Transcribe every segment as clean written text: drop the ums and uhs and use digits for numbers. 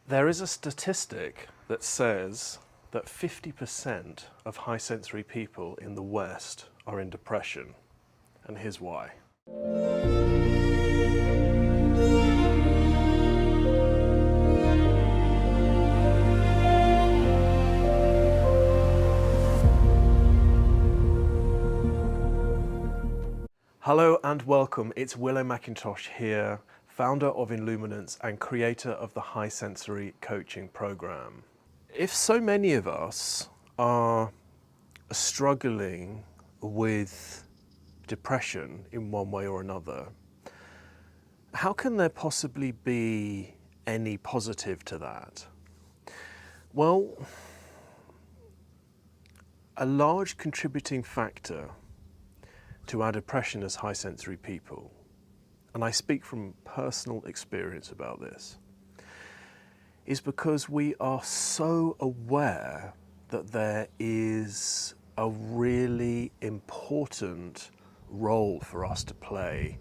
There is a statistic that says that 50% of high sensory people in the West are in depression, and here's why. Hello and welcome, it's Willow McIntosh here, founder of Illuminance and creator of the High Sensory Coaching Program. If so many of us are struggling with depression in one way or another, how can there possibly be any positive to that? Well, a large contributing factor to our depression as high sensory people, and I speak from personal experience about this, is because we are so aware that there is a really important role for us to play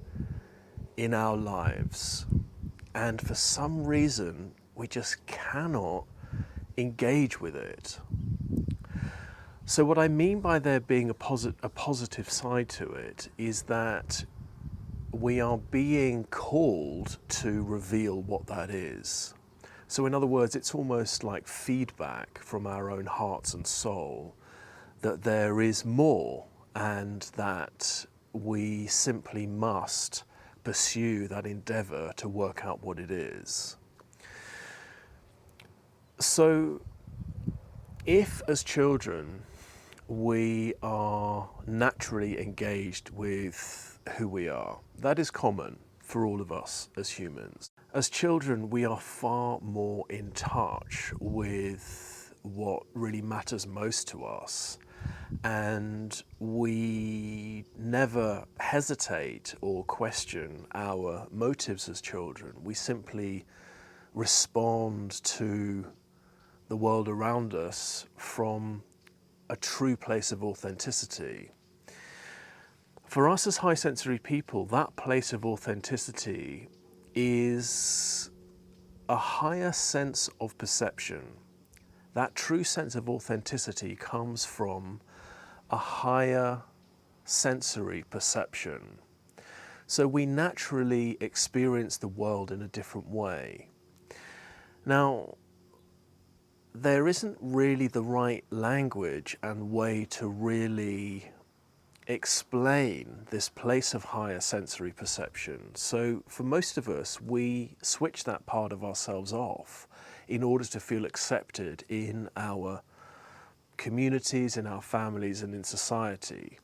in our lives, and for some reason we just cannot engage with it. So what I mean by there being a positive side to it is that we are being called to reveal what that is. So in other words, it's almost like feedback from our own hearts and soul that there is more, and that we simply must pursue that endeavor to work out what it is. So if as children we are naturally engaged with who we are, that is common for all of us as humans. As children, we are far more in touch with what really matters most to us, and we never hesitate or question our motives as children. We simply respond to the world around us from a true place of authenticity. For us as high sensory people, that place of authenticity is a higher sense of perception. That true sense of authenticity comes from a higher sensory perception. So we naturally experience the world in a different way. Now, there isn't really the right language and way to really explain this place of higher sensory perception. So for most of us, we switch that part of ourselves off in order to feel accepted in our communities, in our families, and in society.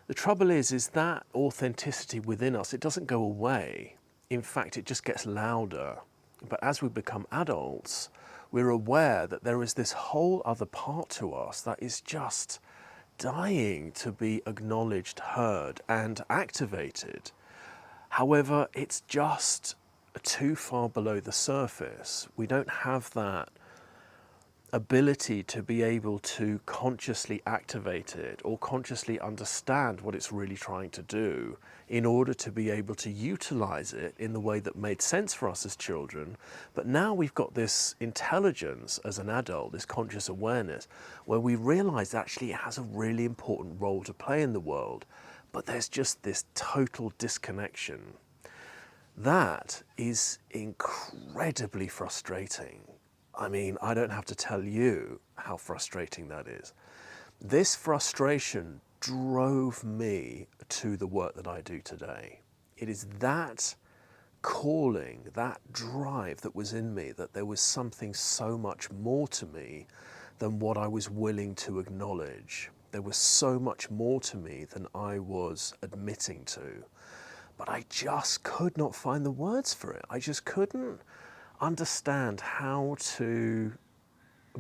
The trouble is that authenticity within us, it doesn't go away. In fact, it just gets louder. But as we become adults, we're aware that there is this whole other part to us that is just dying to be acknowledged, heard, and activated. However, it's just too far below the surface. We don't have that ability to be able to consciously activate it or consciously understand what it's really trying to do in order to be able to utilize it in the way that made sense for us as children. But now we've got this intelligence as an adult, this conscious awareness, where we realize actually it has a really important role to play in the world, but there's just this total disconnection. That is incredibly frustrating. I mean, I don't have to tell you how frustrating that is. This frustration drove me to the work that I do today. It is that calling, that drive that was in me, that there was something so much more to me than what I was willing to acknowledge. There was so much more to me than I was admitting to. But I just could not find the words for it. I just couldn't understand how to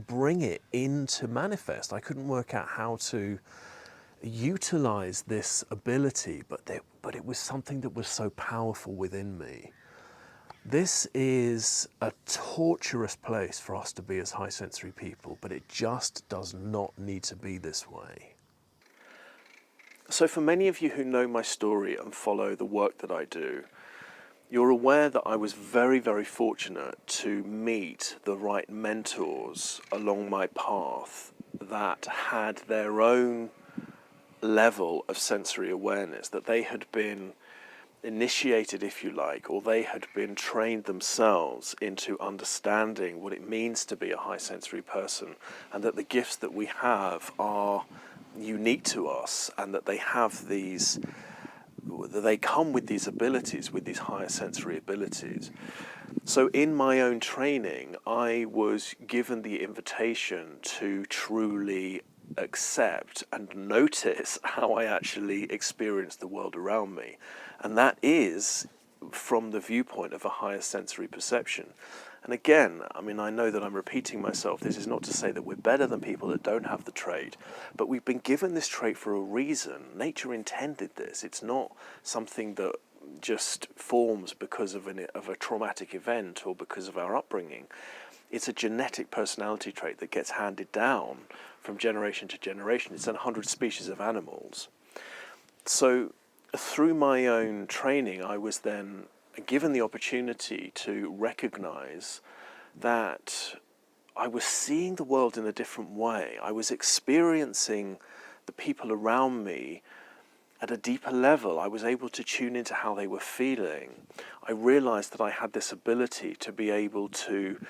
bring it into manifest. I couldn't work out how to utilize this ability, but it was something that was so powerful within me. This is a torturous place for us to be as high sensory people, but it just does not need to be this way. So for many of you who know my story and follow the work that I do, You're aware that I was very, very fortunate to meet the right mentors along my path that had their own level of sensory awareness, that they had been initiated, if you like, or they had been trained themselves into understanding what it means to be a high sensory person, and that the gifts that we have are unique to us, and that they have these, they come with these abilities, with these higher sensory abilities. So in my own training, I was given the invitation to truly accept and notice how I actually experience the world around me. And that is from the viewpoint of a higher sensory perception. And again, I mean, I know that I'm repeating myself. This is not to say that we're better than people that don't have the trait, but we've been given this trait for a reason. Nature intended this. It's not something that just forms because of a traumatic event or because of our upbringing. It's a genetic personality trait that gets handed down from generation to generation. It's in 100 species of animals. So through my own training, I was then given the opportunity to recognize that I was seeing the world in a different way. I was experiencing the people around me at a deeper level. I was able to tune into how they were feeling. I realized that I had this ability to be able to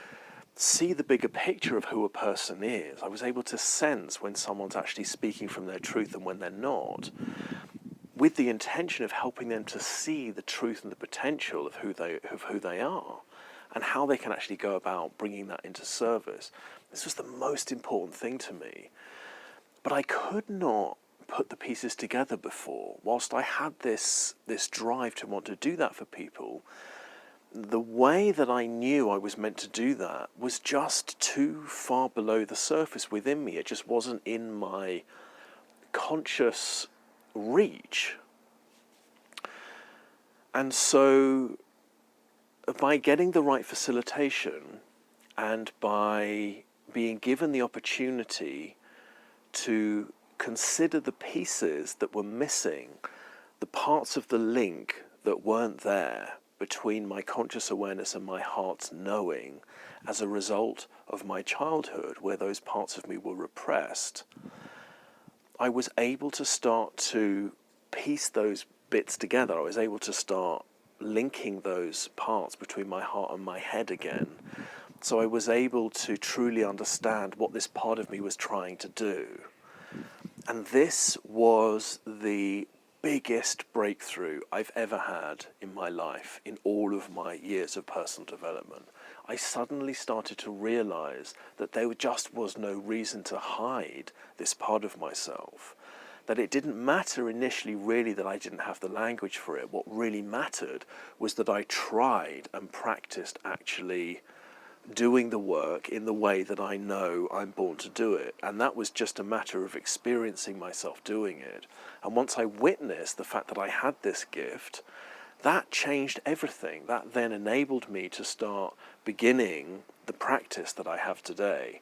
see the bigger picture of who a person is. I was able to sense when someone's actually speaking from their truth and when they're not, with the intention of helping them to see the truth and the potential of who they are, and how they can actually go about bringing that into service. This was the most important thing to me. But I could not put the pieces together before. Whilst I had this drive to want to do that for people, the way that I knew I was meant to do that was just too far below the surface within me. It just wasn't in my conscious reach. And so by getting the right facilitation and by being given the opportunity to consider the pieces that were missing, the parts of the link that weren't there between my conscious awareness and my heart's knowing as a result of my childhood, where those parts of me were repressed, I was able to start to piece those bits together. I was able to start linking those parts between my heart and my head again. So I was able to truly understand what this part of me was trying to do. And this was the biggest breakthrough I've ever had in my life, in all of my years of personal development. I suddenly started to realize that there just was no reason to hide this part of myself. That it didn't matter initially really that I didn't have the language for it. What really mattered was that I tried and practiced actually doing the work in the way that I know I'm born to do it. And that was just a matter of experiencing myself doing it. And once I witnessed the fact that I had this gift, that changed everything. That then enabled me to start beginning the practice that I have today.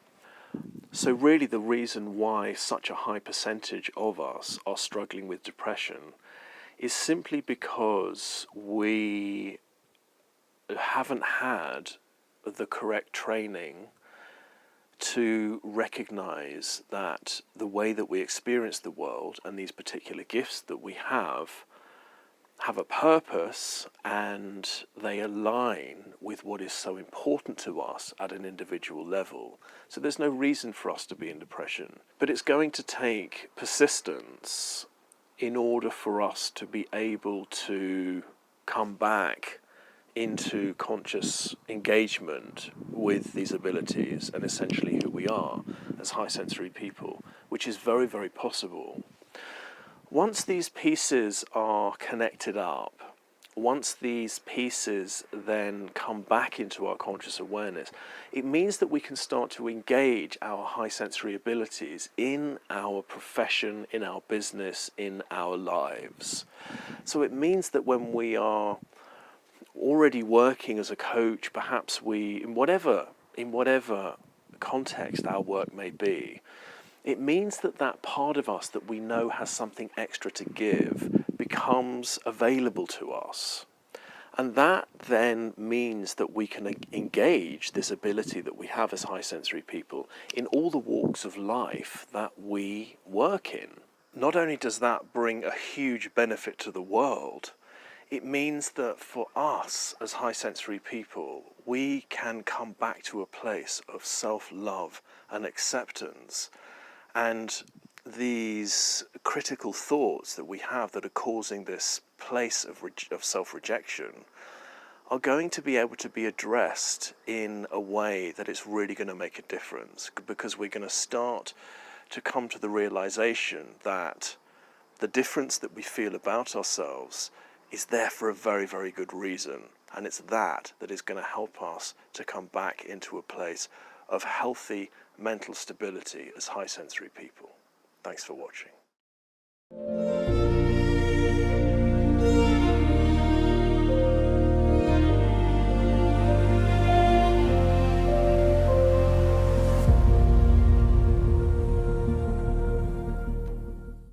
So really the reason why such a high percentage of us are struggling with depression is simply because we haven't had the correct training to recognize that the way that we experience the world and these particular gifts that we have a purpose, and they align with what is so important to us at an individual level. So there's no reason for us to be in depression, but it's going to take persistence in order for us to be able to come back into conscious engagement with these abilities and essentially who we are as high sensory people, which is very, very possible. Once these pieces are connected up, once these pieces then come back into our conscious awareness, it means that we can start to engage our high sensory abilities in our profession, in our business, in our lives. So it means that when we are already working as a coach, perhaps we, in whatever context our work may be, it means that that part of us that we know has something extra to give becomes available to us. And that then means that we can engage this ability that we have as high sensory people in all the walks of life that we work in. Not only does that bring a huge benefit to the world, it means that for us as high sensory people, we can come back to a place of self-love and acceptance. And these critical thoughts that we have that are causing this place of self-rejection are going to be able to be addressed in a way that it's really going to make a difference, because we're going to start to come to the realization that the difference that we feel about ourselves is there for a very, very good reason. And it's that is going to help us to come back into a place of healthy mental stability as high sensory people. Thanks for watching.